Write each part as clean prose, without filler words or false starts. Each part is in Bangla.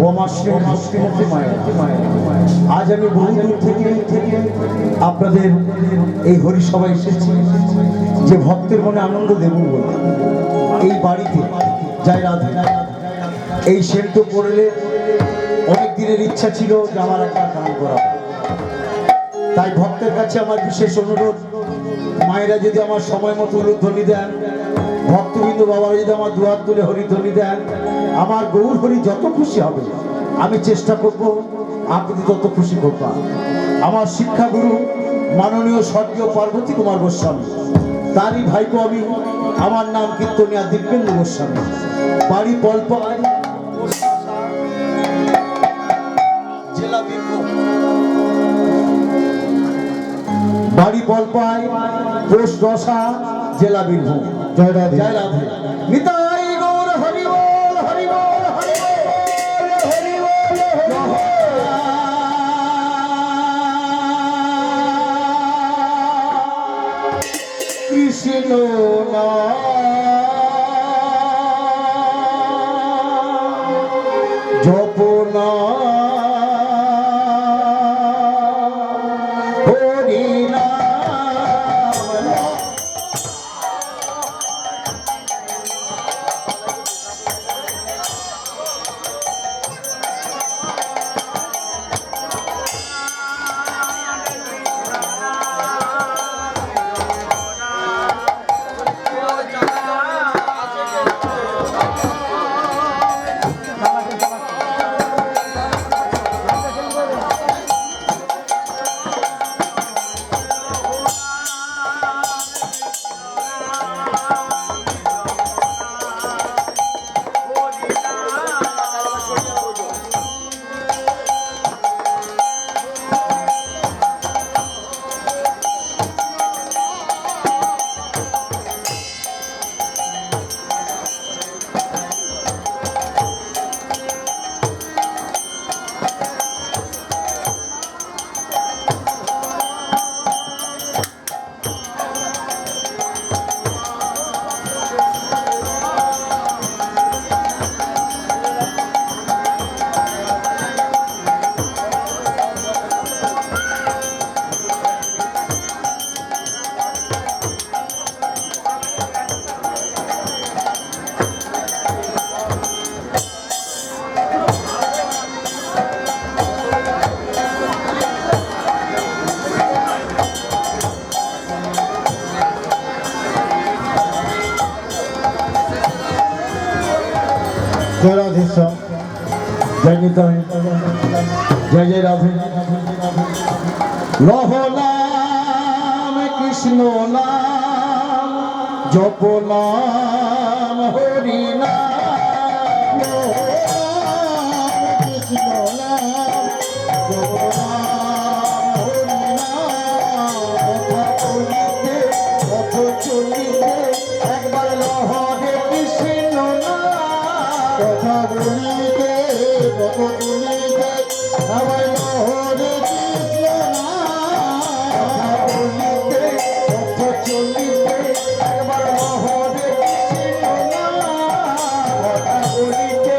ও আমার ভক্তিমতী মায়ের। আজ আমি বহু দূর থেকে আপনাদের এই হরিসভায় এসেছি যে ভক্তের মনে আনন্দ দেব বলে। এই বাড়িতে যাই রাধে, এই সেন্ট পড়লে অনেক দিনের ইচ্ছা ছিল যে আমার একটা গান করা। তাই ভক্তের কাছে আমার বিশেষ অনুরোধ, মায়েরা যদি আমার সময় মতো উলুধ্বনি দেন, ভক্তবৃন্দ বাবারা যদি আমার দুয়ার তুলে হরিধ্বনি দেন, আমার গৌর হরি যত খুশি হবে আমি চেষ্টা করব আপনি তত খুশি করবেন। আমার শিক্ষাগুরু মাননীয় স্বর্গীয় পার্বতী কুমার গোস্বামী, তারই ভাইপো আমি। আমার নাম কীর্তনিয়া দিব্যেন্দু গোস্বামী, বাড়ি বলপাড়, জেলা বীরভূম। বাড়ি বলপাড়, পোস্ট দশা, জেলা বীরভূম। জয় রাধে, জয় রাধে। নিতাই গৌর হরি বল, হরি বল, হরি বল, হরি বল। কৃষ্ণ নাম জপনা হরি নাম। जय राधे श्याम, जय निताई, जय जय राधे। लह नाम कृष्ण नाम जप नाम हरि नाम। कृष्ण नाम जप नाम हरि नाम। पथ चलिते एक बार लह रे कृष्ण नाम। কথা বলিতে কত বলিতে সবাই হরে কৃষ্ণ নাম। কথা বলিতে পথ চলিতে একবার হরে কৃষ্ণ নাম। কথা বলিতে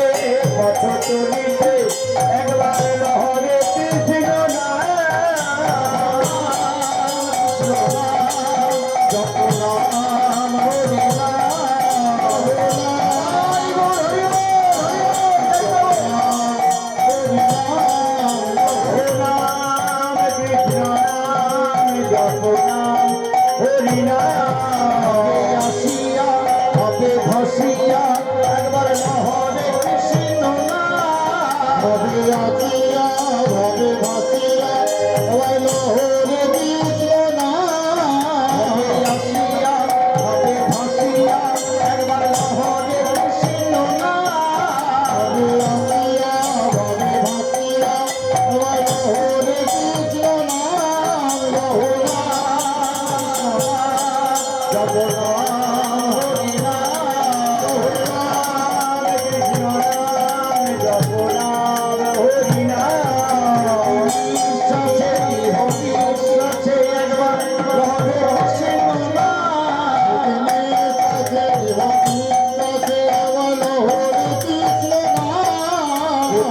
পথ চলিতে একবার হরে কৃষ্ণ নাম। কৃষ্ণ নাম জপ নাম হরি নাম। আসিয়া হবে ধসিয়া একবার হরে কৃষ্ণ নাম।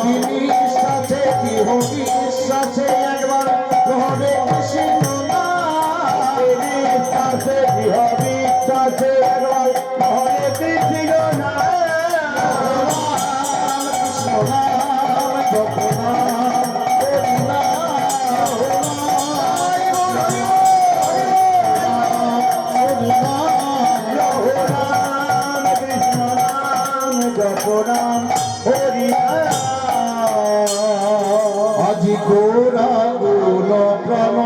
কি নিঃশ্বাসে কি বিশ্বাসে একবার হরে কৃষ্ণ নাম নিঃশ্বাসে কি বিশ্বাসে একবার হরে কৃষ্ণ নাম কৃষ্ণ নাম জপনাম হরি নাম হরি নাম কৃষ্ণ নাম জপনাম হরি আজি গোরা গুণ প্রাণ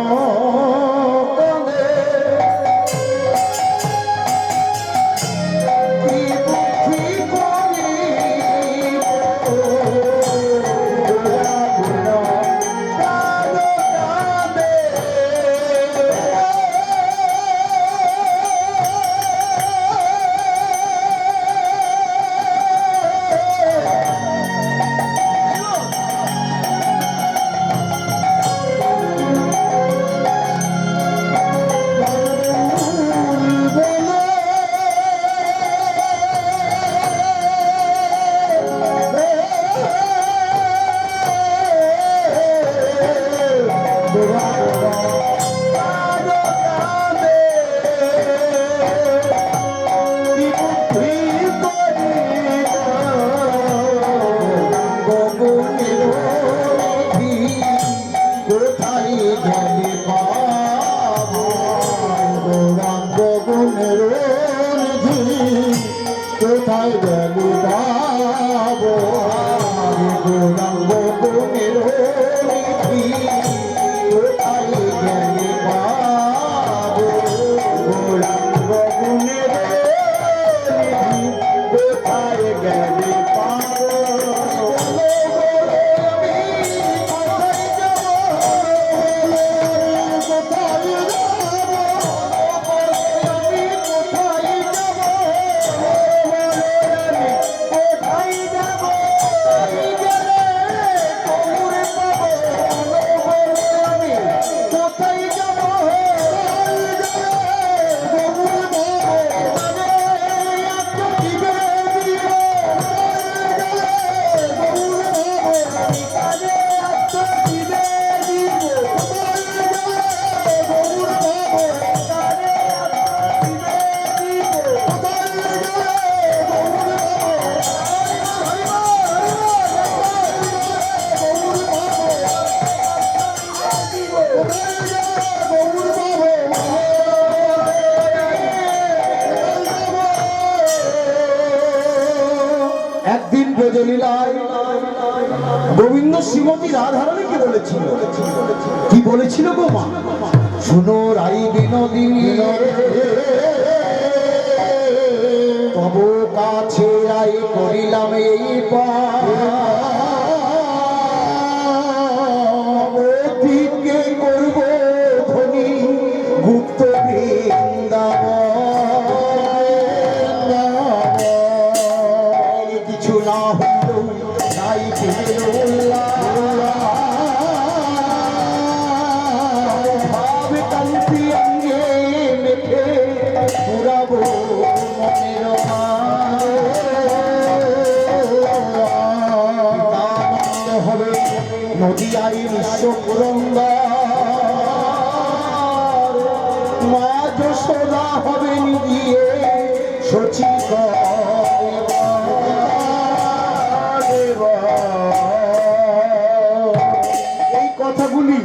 কোথায় গেলি বাবু গৌরাঙ্গ গুণের নিধি কোথায় গেলি বাবু গৌরাঙ্গ গুণের নিধি কোথায় গেলি বাবু একদিন ব্রজলীলায় গোবিন্দ শ্রীমতী রাধারানীকে বলেছিল, কি বলেছিল গো মা? শুনো রাই বিনোদিনী তব কাছে রাই করিলাম এই পাকে করব ধনী গুপ্ত বৃন্দাবন কিছু না হইল নাই ভাবে কান্তি অঙ্গে মেখে পুরাবো মনের পিতানন্দ হবে নদীয়াই বিশ্ব পুরন্দর মা যশোদা হবে নিয়ে শচী এই কথাগুলি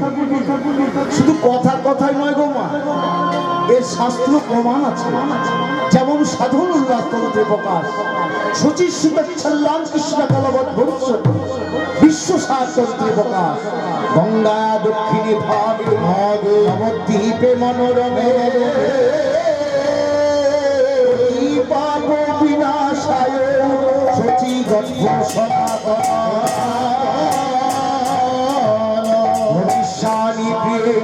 শুধু কথার কথাই নয় গো মা, এর শাস্ত্র প্রমাণ আছে। যেমন সাধন উল্লাস তন্ত্রে প্রকাশ শচী সুতচ্ছল্লান কৃষ্ণ কলবৎ ভবিষ্যৎ বিশ্ব শাস্ত্রে প্রকাশ গঙ্গা দক্ষিণে ভাবে ভাবে নবদ্বীপে মনোরমে পাপ বিনাশায় শচী গর্ভ সনাতন ভবিষ্যানি প্রিয়ে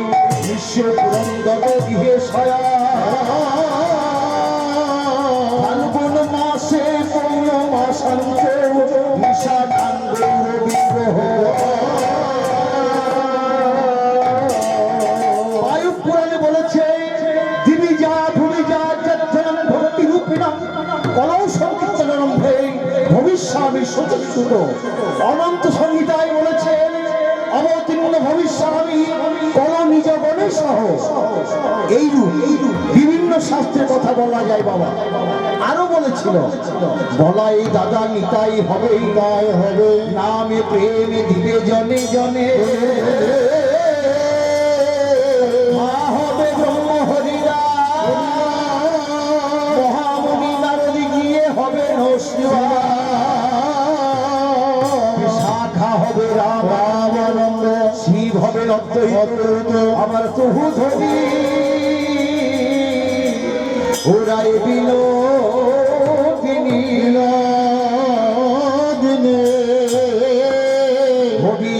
বিশ্ব পুরন্দর গৃহে শয়া ফাল্গুন মাসে পৌর্ণমাসান্ত নিশাকান্দের বিগ্রহ বায়ু পুরাণে বলেছে দিবিজা ভূমিজা যজ্ঞনম ভক্তি রূপিণম কলৌ সংকীর্তনম ভে ভবিষ্যামি কবি সচিত্র অনন্ত সংহিতায় বলেছেন, অবতীর্ণ ভবিষ্যামি কল নিজ গণে সহ। এইরূপ বিভিন্ন শাস্ত্রের কথা বলা যায় বাবা। আরো বলেছিল, বলাই দাদা নিতাই হবে, হবে নামে প্রেমে দিবে জনে জনে, মা হবে ব্রহ্ম হরিরা, মহামণি নারদী গিয়ে হবে নরসিংহ, শাখা হবে রামানন্দ, শিব হবে অদ্বৈত, আমার প্রভু ধরি ওরাই বিনোদিনী দিনে হবি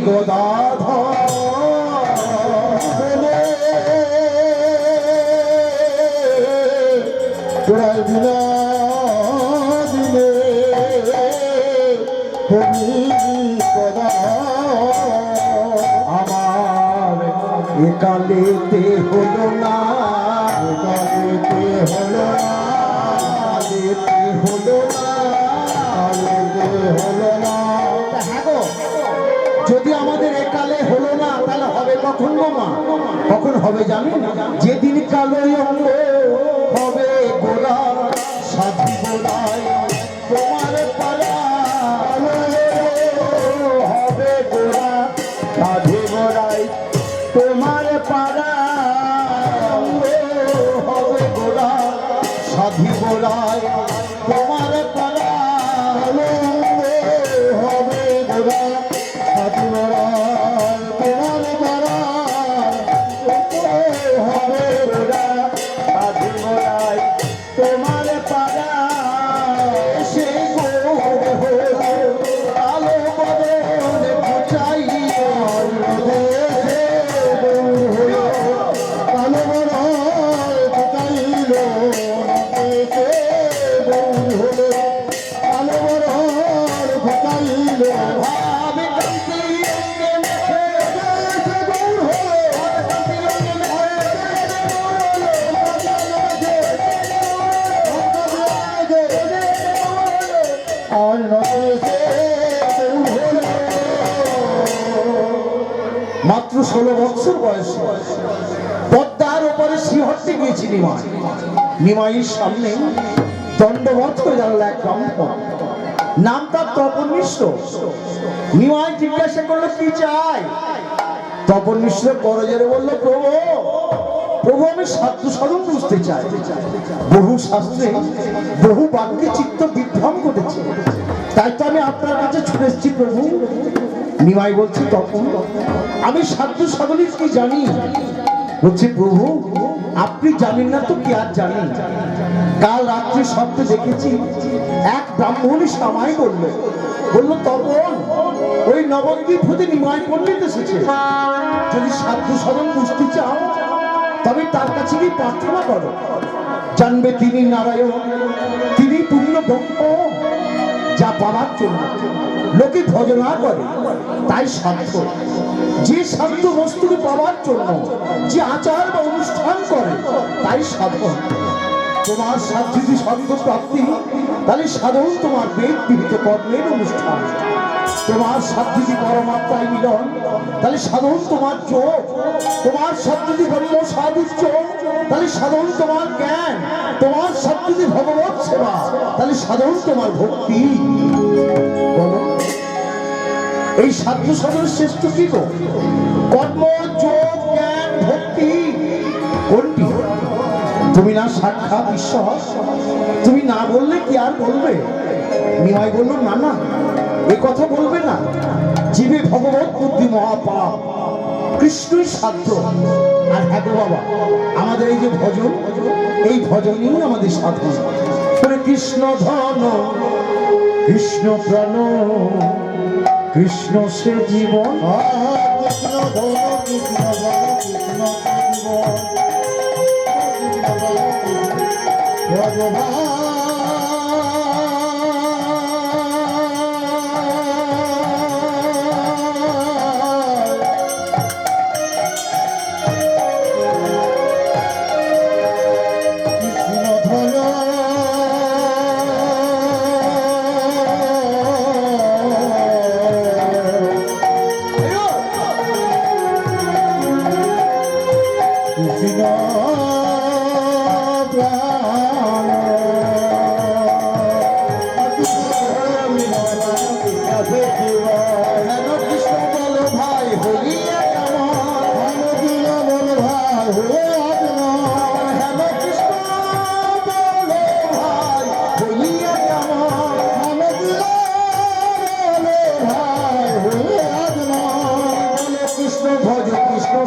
গদাধর, ওরাই বিনোদিনী হবি গদাধর। আমার একালেতে হলো না, একালেতে হলো না, একালেতে হলো না, একালেতে হলো না। হ্যাঁ গো, যদি আমাদের একালে হলো না তাহলে হবে কখন গো মা? কখন হবে জানেন? যেদিন কালোই অঙ্গ হবে গোলা, সাধু গোলায় তোমার পালা হবে গোলা, সাধু গোলায় তোমার পালা হবে গোলা, সাধু গোলায় তোমার পালা হবে গোলা, সাধু গোলায় তোমার পালা হবে গোলা, সাধু গোলায় তোমার পালা। সে আলো বদলে ঘুচাই মাত্র 16 বছর বয়সে পদ্মার উপরে শিহরতে গিয়েছি নিমাই। নিমাইয়ের সামনে দণ্ডবধ করে দাঁড়ালো এক ব্রাহ্মণ, নাম তার তপন মিশ্র। নিমাই জিজ্ঞাসা করলো কি চাই? তপন মিশ্র করজোরে বলল, প্রভু প্রভু আমি সাধ্য সাধন বুঝতে চাই। বহু শাস্ত্রে বহু বাক্যে চিত্ত বিভ্রম ঘটেছে, তাই তো আমি আপনার কাছে ছুটে এসেছি প্রভু। নিমাই বলছে, তপন আমি সাধ্য সাধনের কি জানি? বলছে, প্রভু আপনি জানেন না তো কি আর জানেন? কাল রাত্রে স্বপ্নে দেখেছি এক ব্রাহ্মণী সামাই বললো, তপন ওই নবদ্বীপ হতে নিমাই পণ্ডিত এসেছে, যদি সাধ্য সাধন বুঝতে চাও তবে তার কাছে কি প্রার্থনা করো। জানবে তিনি নারায়ণ, তিনি পূর্ণ ব্রহ্ম, যা পাওয়ার জন্য লোকে ভজনা করে তাই সাধ্য। যে সাধ্য বস্তুকে পাওয়ার জন্য যে আচার বা অনুষ্ঠান করে তাই সাধন। তোমার সাধ্য সাধ্য প্রাপ্তি, তাহলে সাধন তোমার বেদ বিহিত কর্মের অনুষ্ঠান। তোমার সাধ্য পরমাত্মায় মিলন, তাহলে সাধন তোমার যোগ। তোমার সাধ্য ধর্ম সাধুর্য, তাহলে সাধন তোমার জ্ঞান। তোমার সাধ্য ভগবত সেবা, তাহলে সাধন তোমার ভক্তি। এই সাধ্য সাধনের শ্রেষ্ঠ কি গো? কর্ম, যোগ, জ্ঞান, ভক্তি কোনটি? তুমি না সাক্ষাৎ ঈশ্বর, তুমি না বললে কি আর বলবে? নিমাই বলল, না না এ কথা বলবে না, জীবে ভগবত বুদ্ধি মহাপাপ, কৃষ্ণই সাধ্য। আর হ্যাঁ গো বাবা, আমাদের এই যে ভজন, এই ভজনই আমাদের সাধন। কৃষ্ণ ধন কৃষ্ণ প্রাণ কৃষ্ণ সে জীবন, কৃষ্ণ ধন কৃষ্ণ প্রাণ কৃষ্ণ সে জীবন, ভগবান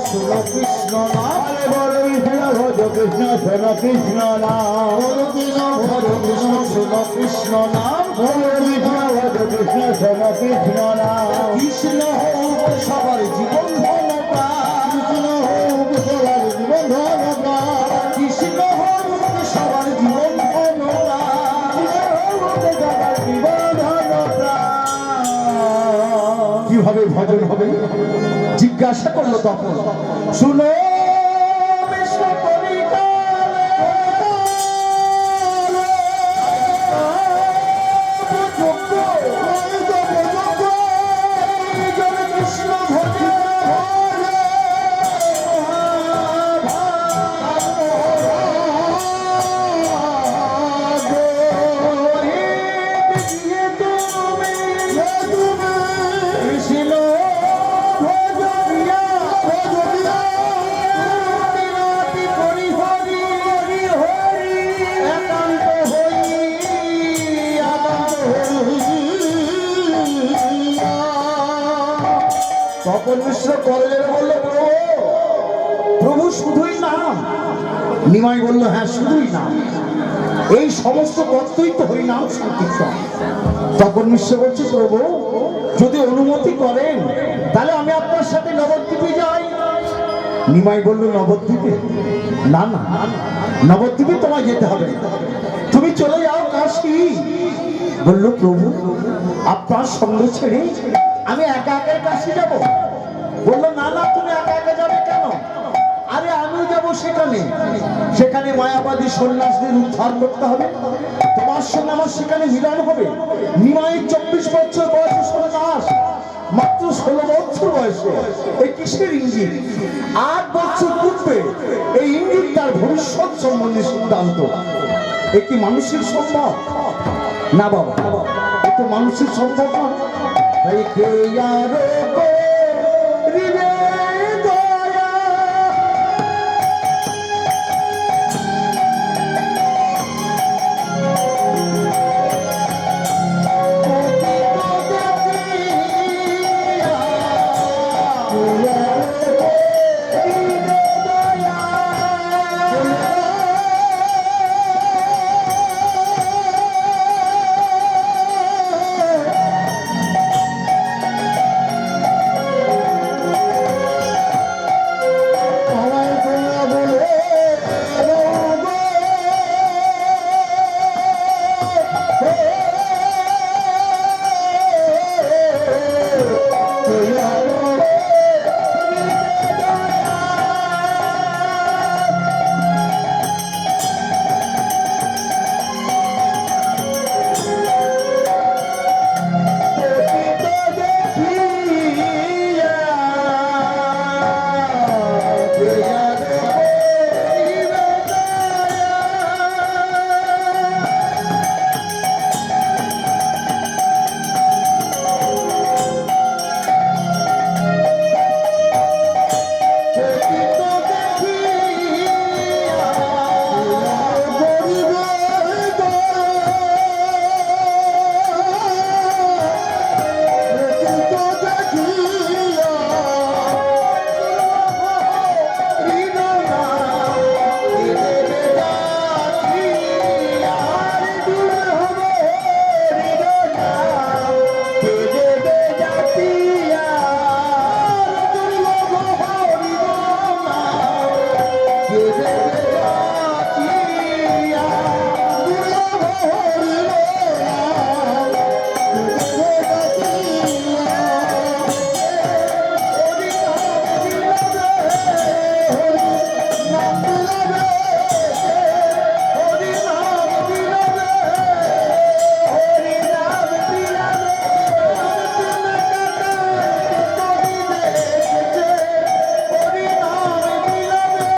শুনো কৃষ্ণ নাম বলো কৃষ্ণ ভজ কৃষ্ণ শোন কৃষ্ণ নাম কোনদিন ভজ কৃষ্ণ শুনো কৃষ্ণ নাম বলো কৃষ্ণ ভজ কৃষ্ণ শোন কৃষ্ণ নাম কৃষ্ণ হোক সবার জীবন ধন প্রাণ কৃষ্ণ হোক সবার জীবন ধন প্রাণ কৃষ্ণ হোক সবার জীবন ধন প্রাণ জীবন ধন প্রাণ কিভাবে ভজন হবে জিজ্ঞাসা করলো তখন শুনো বিষ্ণু কৃষ্ণ ভজে তখন মিশ্র করলেন বললো প্রভু প্রভু শুধুই নাম নিমাই বলল হ্যাঁ শুধুই নাম এই সমস্ত তত্ত্বই তো হরিনাম সংকীর্তন তখন মিশ্র বলছে প্রভু যদি অনুমতি করেন তাহলে আমি আপনার সাথে নবদ্বীপে যাই নিমাই বলল নবদ্বীপে না না নবদ্বীপে তোমায় যেতে হবে তুমি চলে যাও কাশী বলল প্রভু আপনার সঙ্গ ছেড়ে আমি একা একা কাশী যাব বললো না না তুমি একা একা যাবে কেন আরে আমিও যাব সেখানে সেখানে মায়াবাদী সন্ন্যাসীদের উদ্ধার করতে হবে তোমার সঙ্গে আমার সেখানে মিলন হবে নিমাইয়ের 24 বছর বয়সে সন্ন্যাস মাত্র 16 বছর বয়সে এই কিসের ইঙ্গিত 8 বছর পূর্বে এই ইঙ্গিত তার ভবিষ্যৎ সম্বন্ধে সিদ্ধান্ত এ কি মানুষের সম্ভব না বাবা এ তো মানুষের সম্ভব না তাই কে আর রিবে